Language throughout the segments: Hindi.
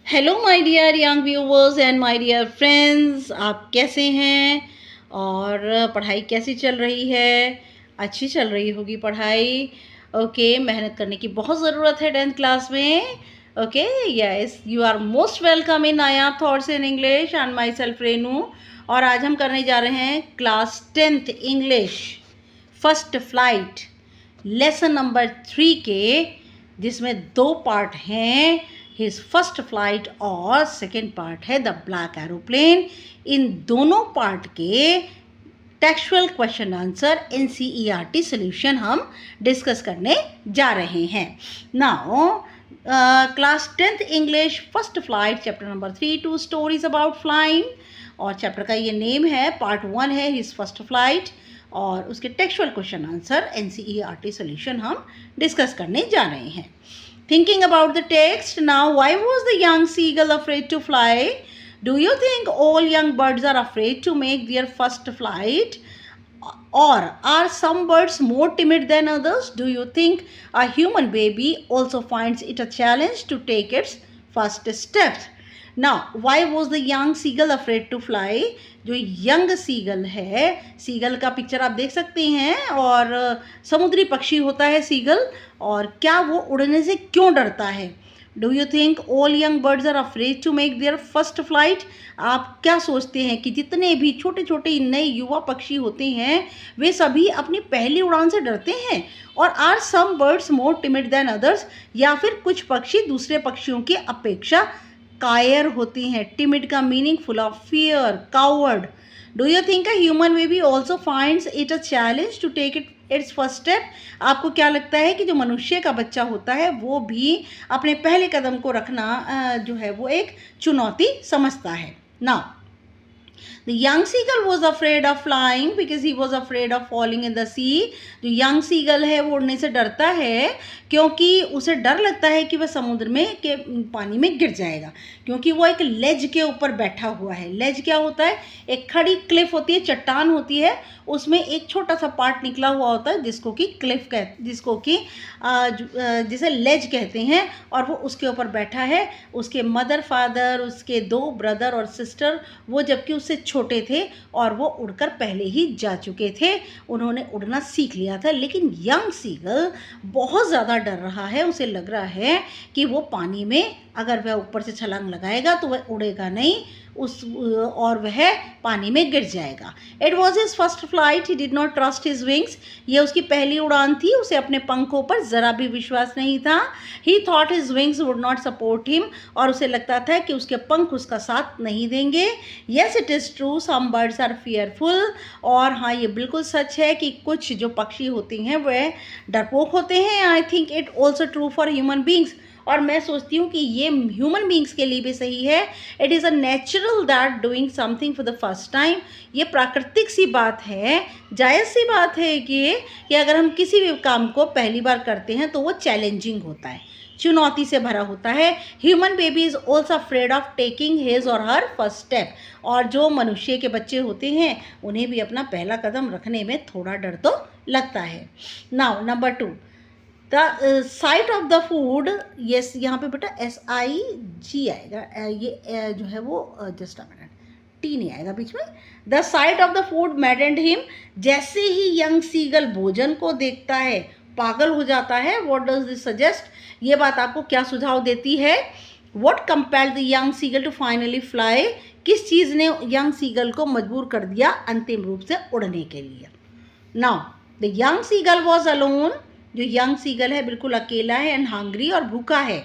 Hello my dear young viewers and my dear friends, आप कैसे हैं और पढ़ाई कैसी चल रही है? अच्छी चल रही होगी पढ़ाई। ओके, मेहनत करने की बहुत ज़रूरत है 10th क्लास में। Okay, yes, you are most welcome in आया thoughts in English and myself Renu. और आज हम करने जा रहे हैं class 10th English first flight lesson number 3 के, जिसमें 2 पार्ट हैं, हिज फर्स्ट फ्लाइट और सेकेंड पार्ट है द ब्लैक एरोप्लेन। इन दोनों पार्ट के textual question answer NCERT solution हम डिस्कस करने जा रहे हैं। Now class 10th English first flight chapter number 3 2 stories about flying, और चैप्टर का ये नेम है, पार्ट 1 है हिज फर्स्ट फ्लाइट, और उसके textual question answer NCERT solution हम डिस्कस करने जा रहे हैं। Thinking about the text now, why was the young seagull afraid to fly? Do you think all young birds are afraid to make their first flight? Or are some birds more timid than others? Do you think a human baby also finds it a challenge to take its first steps? Now, why was the young seagull afraid to fly? जो यंग सीगल है, सीगल का पिक्चर आप देख सकते हैं, और समुद्री पक्षी होता है सीगल, और क्या वो उड़ने से क्यों डरता है? Do you think all young birds are afraid to make their first flight? आप क्या सोचते हैं कि जितने भी छोटे छोटे नए युवा पक्षी होते हैं वे सभी अपनी पहली उड़ान से डरते हैं? और are some birds more timid than others, या फिर कुछ पक्षी दूसरे पक्षियों की अपेक्षा कायर होती हैं? टिमिड का meaning full of fear, coward. Do you think a human baby also finds it a challenge to take its first step? आपको क्या लगता है कि जो मनुष्य का बच्चा होता है वो भी अपने पहले कदम को रखना जो है वो एक चुनौती समझता है? Now The young seagull was afraid of flying because he was afraid of falling in the sea. जो young seagull है वो उड़ने से डरता है क्योंकि उसे डर लगता है कि वह समुद्र में के पानी में गिर जाएगा, क्योंकि वो एक लेज के ऊपर बैठा हुआ है। लेज क्या होता है? एक खड़ी क्लिफ होती है, चट्टान होती है, उसमें एक छोटा सा पार्ट निकला हुआ होता है जिसको कि क्लिफ जिसे लेज कहते हैं, और वो उसके ऊपर बैठा है। उसके मदर फादर, उसके 2 ब्रदर और सिस्टर, वो जबकि उससे छोटे थे और वो उड़कर पहले ही जा चुके थे, उन्होंने उड़ना सीख लिया था। लेकिन यंग सीगल बहुत ज़्यादा डर रहा है, उसे लग रहा है कि वो पानी में अगर वह ऊपर से छलांग लगाएगा तो वह उड़ेगा नहीं, और वह पानी में गिर जाएगा। It was his first flight, he did not trust his wings. ये उसकी पहली उड़ान थी, उसे अपने पंखों पर ज़रा भी विश्वास नहीं था। ही thought his wings would not support him, और उसे लगता था कि उसके पंख उसका साथ नहीं देंगे। Yes it is true, some birds are fearful. और हाँ, ये बिल्कुल सच है कि कुछ जो पक्षी होते हैं वह डरपोक होते हैं। I think it also true for human beings, और मैं सोचती हूँ कि ये ह्यूमन बींग्स के लिए भी सही है। It is a natural that doing something for the first time. ये प्राकृतिक सी बात है, जायज़ सी बात है कि अगर हम किसी भी काम को पहली बार करते हैं तो वो चैलेंजिंग होता है, चुनौती से भरा होता है। Human baby is also afraid of taking his और हर फर्स्ट स्टेप। और जो मनुष्य के बच्चे होते हैं उन्हें भी अपना पहला कदम रखने में थोड़ा डर तो लगता है। Now number 2, the site of the food. Yes, यहाँ पे बेटा SIG आएगा, ये जो है वो जस्ट अ मिनट, टी नहीं आएगा बीच में। The site of the food मैडेंड him. जैसे ही यंग सीगल भोजन को देखता है पागल हो जाता है। What does this suggest? ये बात आपको क्या सुझाव देती है? What compelled the young seagull to finally fly? किस चीज़ ने यंग सीगल को मजबूर कर दिया अंतिम रूप से उड़ने के लिए? Now the young seagull was alone. जो यंग सीगल है बिल्कुल अकेला है, एंड हंग्री, और भूखा है।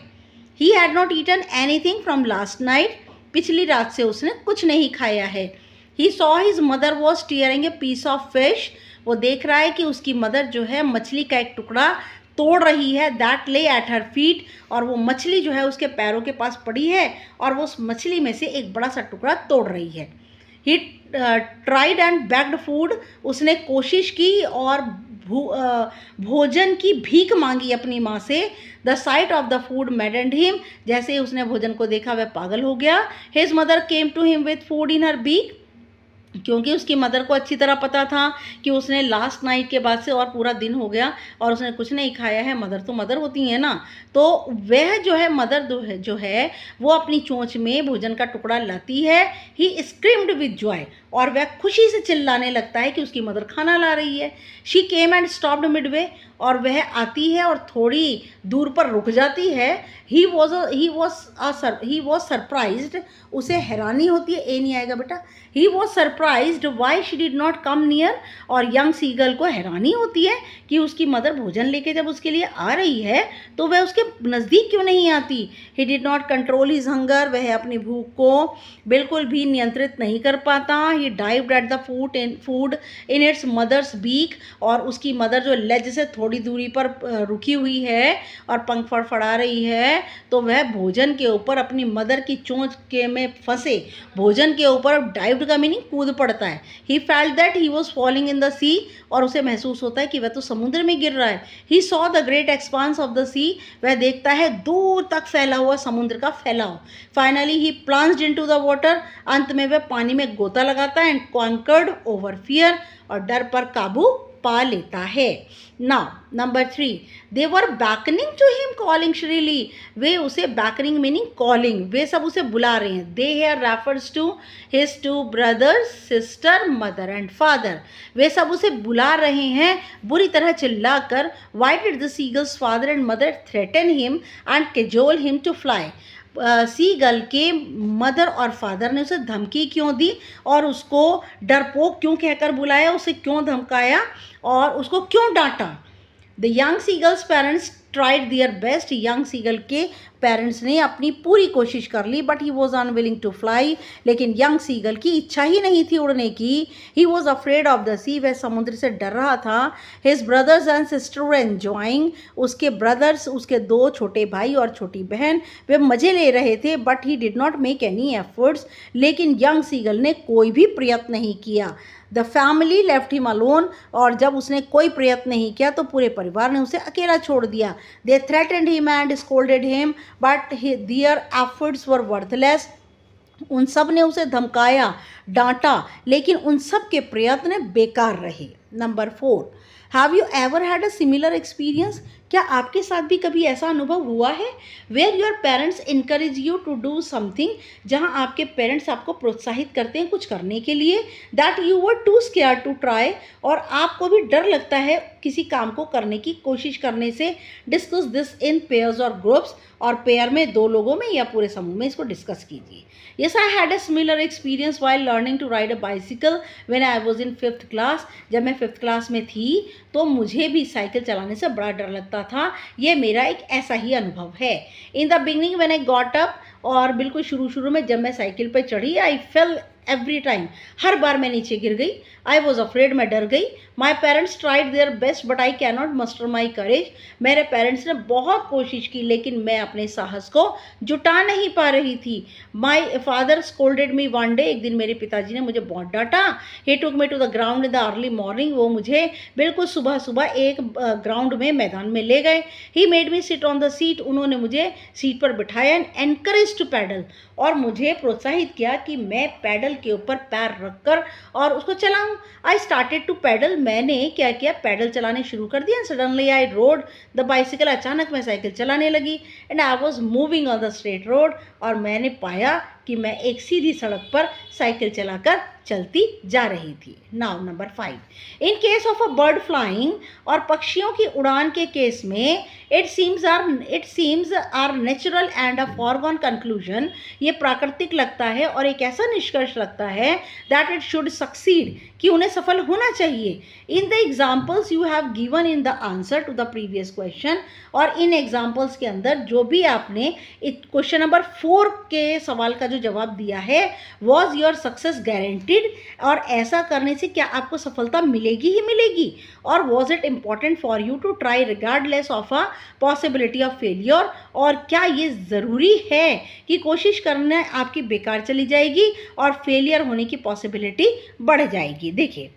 He had not eaten anything from last night. पिछली रात से उसने कुछ नहीं खाया है। He saw his mother was tearing a piece of fish. वो देख रहा है कि उसकी मदर जो है मछली का एक टुकड़ा तोड़ रही है। दैट ले एट हर फीट, और वो मछली जो है उसके पैरों के पास पड़ी है, और वो उस मछली में से एक बड़ा सा टुकड़ा तोड़ रही है। He tried and bagged food. उसने कोशिश की और भोजन की भीख मांगी अपनी माँ से। The site of the food मैडेंड him. जैसे ही उसने भोजन को देखा वह पागल हो गया। His mother came to him with food in her beak. क्योंकि उसकी मदर को अच्छी तरह पता था कि उसने लास्ट नाइट के बाद से और पूरा दिन हो गया और उसने कुछ नहीं खाया है। मदर तो मदर होती है ना, तो वह जो है मदर जो है वो अपनी चोंच में भोजन का टुकड़ा लाती है। ही स्क्रीम्ड विद जॉय, और वह खुशी से चिल्लाने लगता है कि उसकी मदर खाना ला रही है। She came and stopped Midway, और वह आती है और थोड़ी दूर पर रुक जाती है। ही वॉज सरप्राइज्ड, उसे हैरानी होती है, ए नहीं आएगा बेटा। He was surprised why she did not come near, और यंग सीगल को हैरानी होती है कि उसकी मदर भोजन लेके जब उसके लिए आ रही है तो वह उसके नज़दीक क्यों नहीं आती। ही did not control his hunger, वह अपनी भूख को बिल्कुल भी नियंत्रित नहीं कर पाता। He dived at the food in its mother's beak, और उसकी मदर जो लेज से थोड़ी दूरी पर रुकी हुई है और पंख फड़फड़ा रही है, तो वह भोजन के ऊपर अपनी मदर की चोंच के में फंसे भोजन के ऊपर डाइव्ड का मीनिंग कूद पड़ता है। He felt that he was falling in the sea, और उसे महसूस होता है कि वह तो समुद्र में गिर रहा है। He saw the great expanse of the sea, वह देखता है दूर तक फैला हुआ समुद्र का फैलाव। Finally he plunged into the water, अंत में वह पानी में गोता लगाता है। एंड कॉन्कर्ड ओवर फियर, और डर पर काबू पा लेता है। Now number 3, they were beckoning to him calling shrilly, वे उसे बैकनिंग मीनिंग कॉलिंग, वे सब उसे बुला रहे हैं। They here refers to his 2 brothers, sister, mother and father, वे सब उसे बुला रहे हैं बुरी तरह चिल्लाकर। Why did the seagull's father and mother threaten him and cajole him to fly, seagull के मदर और फादर ने उसे धमकी क्यों दी और उसको डरपोक क्यों कहकर बुलाया, उसे क्यों धमकाया और उसको क्यों डांटा। The young seagull's parents tried their best, young seagull के पेरेंट्स ने अपनी पूरी कोशिश कर ली, but he was unwilling to fly, लेकिन यंग सीगल की इच्छा ही नहीं थी उड़ने की। He was afraid of the sea, वह समुद्र से डर रहा था। His brothers and sister were enjoying, उसके ब्रदर्स, उसके 2 छोटे भाई और छोटी बहन, वे मज़े ले रहे थे। But he did not make any efforts, लेकिन यंग सीगल ने कोई भी प्रयत्न नहीं किया। The family left him alone, और जब उसने कोई प्रयत्न नहीं किया तो पूरे परिवार ने उसे अकेला छोड़ दिया। They threatened him and scolded him, but their efforts were worthless, उन सब ने उसे धमकाया, डांटा, लेकिन उन सब के प्रयत्न बेकार रहे। Number 4, have you ever had a similar experience, क्या आपके साथ भी कभी ऐसा अनुभव हुआ है। Where your parents encourage you to do something, जहाँ आपके पेरेंट्स आपको प्रोत्साहित करते हैं कुछ करने के लिए। That you were too scare to try, और आपको भी डर लगता है किसी काम को करने की कोशिश करने से। डिस्कस दिस इन पेयर्स और ग्रुप्स, और पेयर में 2 लोगों में या पूरे समूह में इसको डिस्कस कीजिए। Yes, I had a similar experience while learning to ride a bicycle when I was in 5th class. जब मैं 5th क्लास में थी तो मुझे भी साइकिल चलाने से बड़ा डर लगता था। ये मेरा एक ऐसा ही अनुभव है। In the beginning when I got up, और बिल्कुल शुरू में जब मैं साइकिल पर चढ़ी, I fell every time, हर बार मैं नीचे गिर गई। I was afraid, मैं डर गई। My parents tried their best but I cannot muster my courage, मेरे पेरेंट्स ने बहुत कोशिश की लेकिन मैं अपने साहस को जुटा नहीं पा रही थी। My father scolded me one day, एक दिन मेरे पिताजी ने मुझे बहुत डांटा। He took me to the ground in the early morning, वो मुझे बिल्कुल सुबह एक ग्राउंड में मैदान में ले गए। He made me sit on the seat, उन्होंने मुझे सीट पर बिठाया। And encouraged to pedal, और मुझे प्रोत्साहित किया कि मैं पैडल के ऊपर पैर रखकर और उसको चलाऊं। आई स्टार्टेड टू पैडल, मैंने क्या किया, पैडल चलाने शुरू कर दिया। Suddenly I road the bicycle, अचानक मैं साइकिल चलाने लगी। And I was moving on the straight road, और मैंने पाया कि मैं एक सीधी सड़क पर साइकिल चलाकर चलती जा रही थी। Now number 5, in case of a bird flying, और पक्षियों की उड़ान के केस में, it seems are natural and a forgone conclusion, ये प्राकृतिक लगता है और एक ऐसा निष्कर्ष लगता है दैट इट शुड सक्सीड, कि उन्हें सफल होना चाहिए। In the examples you have given in the answer to the previous question, और इन एग्जाम्पल्स के अंदर जो भी आपने क्वेश्चन नंबर 4 के सवाल का जो जवाब दिया है, वॉज योर सक्सेस गारंटीड, और ऐसा करने से क्या आपको सफलता मिलेगी ही मिलेगी, और was it important for you to try regardless of a possibility of failure, और क्या ये ज़रूरी है कि कोशिश करना आपकी बेकार चली जाएगी और फेलियर होने की पॉसिबिलिटी बढ़ जाएगी। देखिए,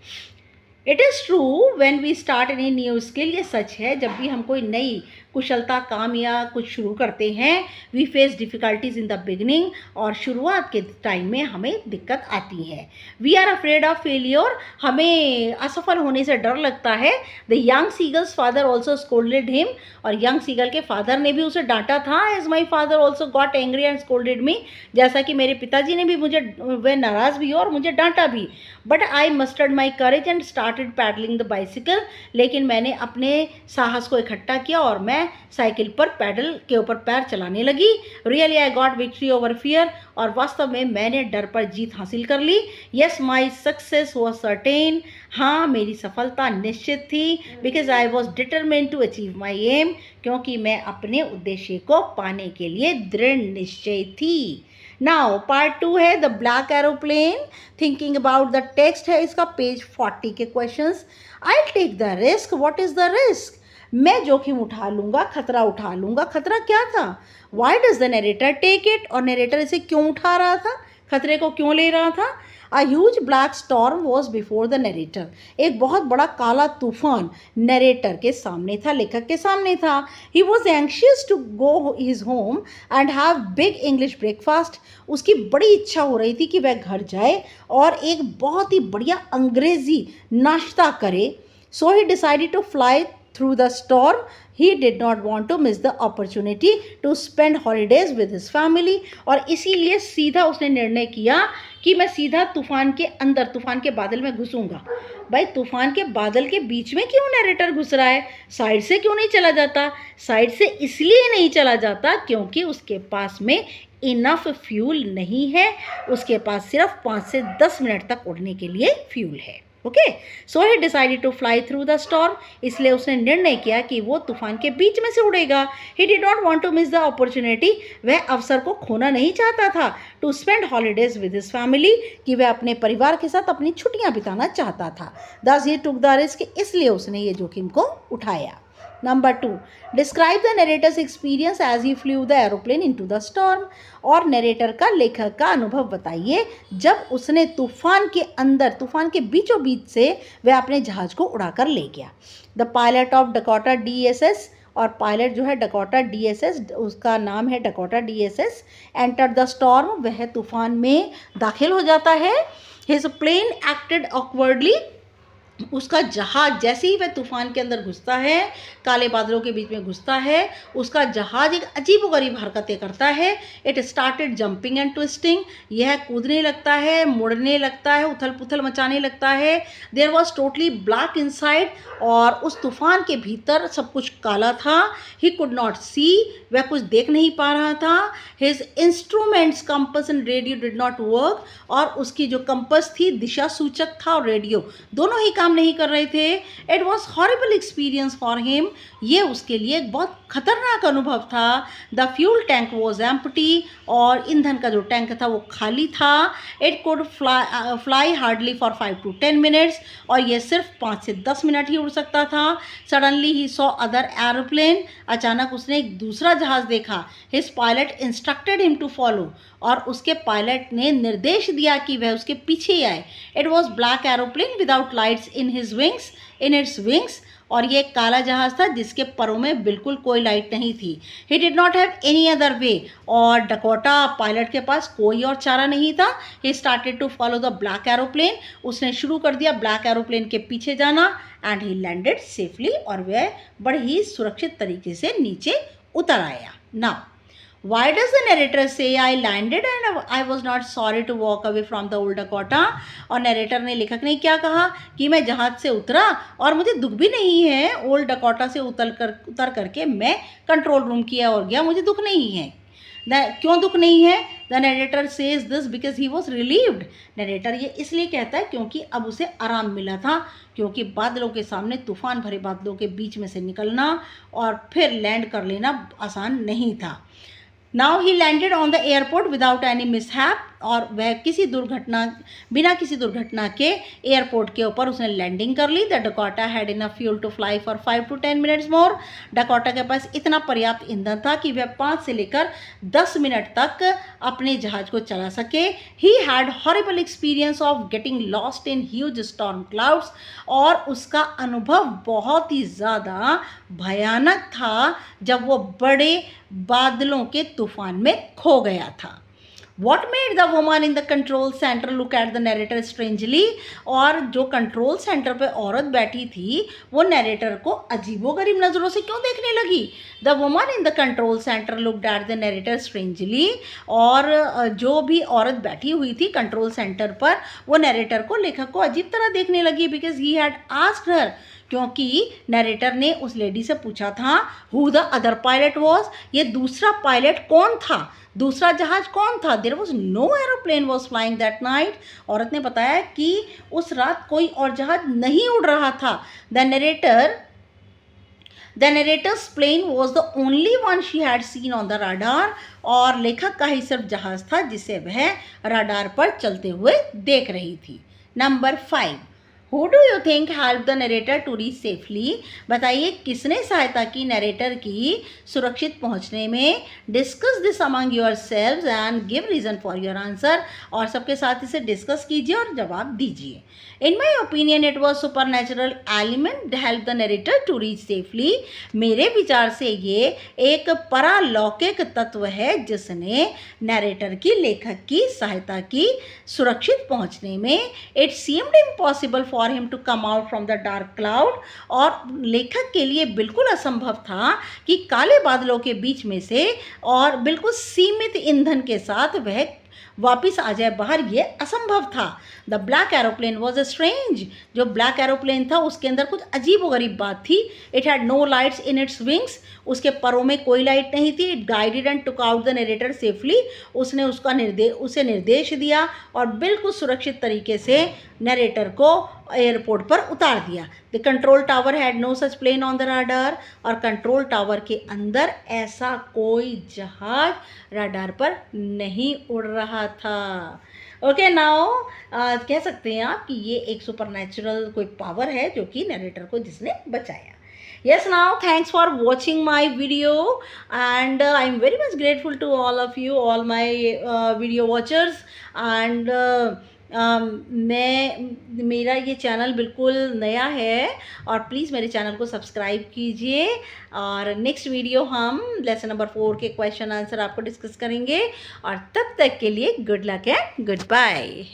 it is true when we start any new skill, ये सच है जब भी हम कोई नई कुशलता काम या कुछ शुरू करते हैं, we face difficulties in the beginning, और शुरुआत के टाइम में हमें दिक्कत आती है। We are afraid of failure, हमें असफल होने से डर लगता है। The young seagull's father also scolded him, और यंग सीगल के फादर ने भी उसे डांटा था। As my father also got angry and scolded me, जैसा कि मेरे पिताजी ने भी मुझे, वह नाराज़ भी और मुझे डांटा भी। But I mustered my courage and started pedalling the bicycle, लेकिन मैंने अपने साहस को इकट्ठा किया और मैं साइकिल पर पैडल के ऊपर पैर चलाने लगी। Really I got victory over fear, और वास्तव में मैंने डर पर जीत हासिल कर ली। Yes my success was certain, हाँ मेरी सफलता निश्चित थी। Because I was determined to achieve my aim, क्योंकि मैं अपने उद्देश्य को पाने के लिए दृढ़ निश्चय थी। नाउ पार्ट 2 है the black aeroplane, thinking about the text है इसका, पेज 40 के questions. I take the risk, what is the risk, मैं जोखिम उठा लूंगा, खतरा उठा लूंगा। खतरा क्या था? Why does the narrator take it, और नरेटर इसे क्यों उठा रहा था, खतरे को क्यों ले रहा था? A huge black storm was before the narrator, एक बहुत बड़ा काला तूफान नरेटर के सामने था, लेखक के सामने था। He was anxious to go his home and have big English breakfast, उसकी बड़ी इच्छा हो रही थी कि वह घर जाए और एक बहुत ही बढ़िया अंग्रेजी नाश्ता करे। So he decided to fly through the storm. He did not want to miss the opportunity to spend holidays with his family, और इसीलिए सीधा उसने निर्णय किया कि मैं सीधा तूफान के अंदर, तूफान के बादल में घुसूंगा। भाई तूफान के बादल के बीच में क्यों नरेटर घुस रहा है, साइड से क्यों नहीं चला जाता? साइड से इसलिए नहीं चला जाता क्योंकि उसके पास में इनफ फ्यूल नहीं है, उसके पास सिर्फ 5 से 10 मिनट तक उड़ने के लिए फ्यूल है। Okay, so he decided to fly through the storm, इसलिए उसने निर्णय किया कि वो तूफान के बीच में से उड़ेगा। He did not want to miss the opportunity, वह अवसर को खोना नहीं चाहता था। To spend holidays with his family, कि वह अपने परिवार के साथ अपनी छुट्टियां बिताना चाहता था। दस ही टुक द रिस्क, इसलिए उसने ये जोखिम को उठाया। Number 2, describe the narrator's experience as he flew the aeroplane into the storm, और नरेटर का, लेखक का अनुभव बताइए जब उसने तूफान के अंदर, तूफान के बीचों बीच से वह अपने जहाज को उड़ाकर ले गया। The pilot of Dakota DSS, और पायलट जो है डकोटा DSS, उसका नाम है Dakota DSS, enter the storm, वह तूफान में दाखिल हो जाता है। हिज प्लेन एक्टेड ऑकवर्डली, उसका जहाज जैसे ही वह तूफान के अंदर घुसता है, काले बादलों के बीच में घुसता है, उसका जहाज एक अजीबोगरीब हरकतें करता है। It started jumping and twisting, यह कूदने लगता है, मुड़ने लगता है, उथल पुथल मचाने लगता है। There was totally black inside, और उस तूफान के भीतर सब कुछ काला था। ही कुड नॉट सी, वह कुछ देख नहीं पा रहा था। His instruments compass and radio did not work, और उसकी जो कंपस थी, दिशा सूचक था, और रेडियो, दोनों ही काम नहीं कर रहे थे। It was horrible experience for him, ये उसके लिए एक बहुत खतरनाक अनुभव था। The fuel tank was empty, और ईंधन का जो टैंक था वो खाली था। It could fly hardly for 5 to 10 minutes, और ये सिर्फ 5 से 10 मिनट ही उड़ सकता था। Suddenly he saw other aeroplane, अचानक उसने एक दूसरा जहाज देखा। His pilot instructed him to follow, और उसके पायलट ने निर्देश दिया कि वह उसके पीछे आए। It was black aeroplane without lights in its wings, और ये काला जहाज था जिसके परों में बिल्कुल कोई लाइट नहीं थी। ही did not have any other way, और डकोटा पायलट के पास कोई और चारा नहीं था। He started to follow the black aeroplane, उसने शुरू कर दिया ब्लैक एरोप्लेन के पीछे जाना। एंड ही लैंडेड सेफली, और वह बड़े ही सुरक्षित तरीके से नीचे उतर आया। Now why does the narrator say I landed and I was not sorry to walk away from the old Dakota, और नरेटर ने, लेखक ने क्या कहा कि मैं जहाज से उतरा और मुझे दुख भी नहीं है, ओल्ड डकोटा से उतर करके मैं कंट्रोल रूम किया और गया, मुझे दुख नहीं है। क्यों दुख नहीं है? The narrator says this because he was relieved, narrator ये इसलिए कहता है क्योंकि अब उसे आराम मिला था, क्योंकि बादलों के सामने, तूफान भरे बादलों के बीच में से निकलना और फिर लैंड कर लेना आसान नहीं था। Now he landed on the airport without any mishap, और वह बिना किसी दुर्घटना के एयरपोर्ट के ऊपर उसने लैंडिंग कर ली। The Dakota had enough fuel to fly for 5 to 10 minutes more, Dakota के पास इतना पर्याप्त ईंधन था कि वह 5 से लेकर 10 मिनट तक अपने जहाज को चला सके। He had horrible experience of getting lost in huge storm clouds, और उसका अनुभव बहुत ही ज़्यादा भयानक था जब वो बड़े बादलों के तूफान में खो गया था। What made the woman in the control center look at the narrator strangely? और जो कंट्रोल सेंटर पे औरत बैठी थी वो नरेटर को अजीबोगरीब नज़रों से क्यों देखने लगी? The woman in the control center looked at the narrator strangely, और जो भी औरत बैठी हुई थी कंट्रोल सेंटर पर वो नरेटर को, लेखक को अजीब तरह देखने लगी। Because he had asked her, क्योंकि नरेटर ने उस लेडी से पूछा था who the other pilot was, ये दूसरा पायलट कौन था, दूसरा जहाज कौन था। There was no aeroplane was flying that night, औरत ने बताया कि उस रात कोई और जहाज नहीं उड़ रहा था। The narrator's plane was the only one she had seen on the radar, और लेखक का ही सिर्फ जहाज था जिसे वह राडार पर चलते हुए देख रही थी। Number 5, Who do you think helped the narrator to reach safely? बताइए किसने सहायता की नरेटर की सुरक्षित पहुंचने में। Discuss this among yourselves and give reason for your answer, और सबके साथ इसे डिस्कस कीजिए और जवाब दीजिए। In my opinion, it was supernatural element that helped the narrator to reach safely. मेरे विचार से ये एक परालौकिक तत्व है जिसने नरेटर की, लेखक की सहायता की सुरक्षित पहुंचने में। It seemed impossible for him to come out from the dark cloud, और लेखक के लिए बिल्कुल असंभव था कि काले बादलों के बीच में से और बिल्कुल सीमित ईंधन के साथ वह वापिस आ जाए बाहर, ये असंभव था। The black aeroplane was strange, जो ब्लैक एरोप्लेन था उसके अंदर कुछ अजीब व गरीब बात थी। It had no lights in its wings, उसके परों में कोई लाइट नहीं थी। It guided and took out the narrator safely, उसने उसे निर्देश दिया और बिल्कुल सुरक्षित तरीके से नरेटर को एयरपोर्ट पर उतार दिया। The control tower had no such plane on the radar, और कंट्रोल टावर के अंदर ऐसा कोई जहाज राडार पर नहीं उड़ रहा था। ओके नाउ कह सकते हैं आप कि ये एक सुपरनैचुरल कोई पावर है जो कि नरेटर को जिसने बचाया। Yes, now thanks for watching my video, and I'm very much grateful to all of you, all my video watchers, and मेरा ये चैनल बिल्कुल नया है और प्लीज़ मेरे चैनल को सब्सक्राइब कीजिए। और नेक्स्ट वीडियो हम लेसन नंबर 4 के क्वेश्चन आंसर आपको डिस्कस करेंगे, और तब तक के लिए good luck and good bye.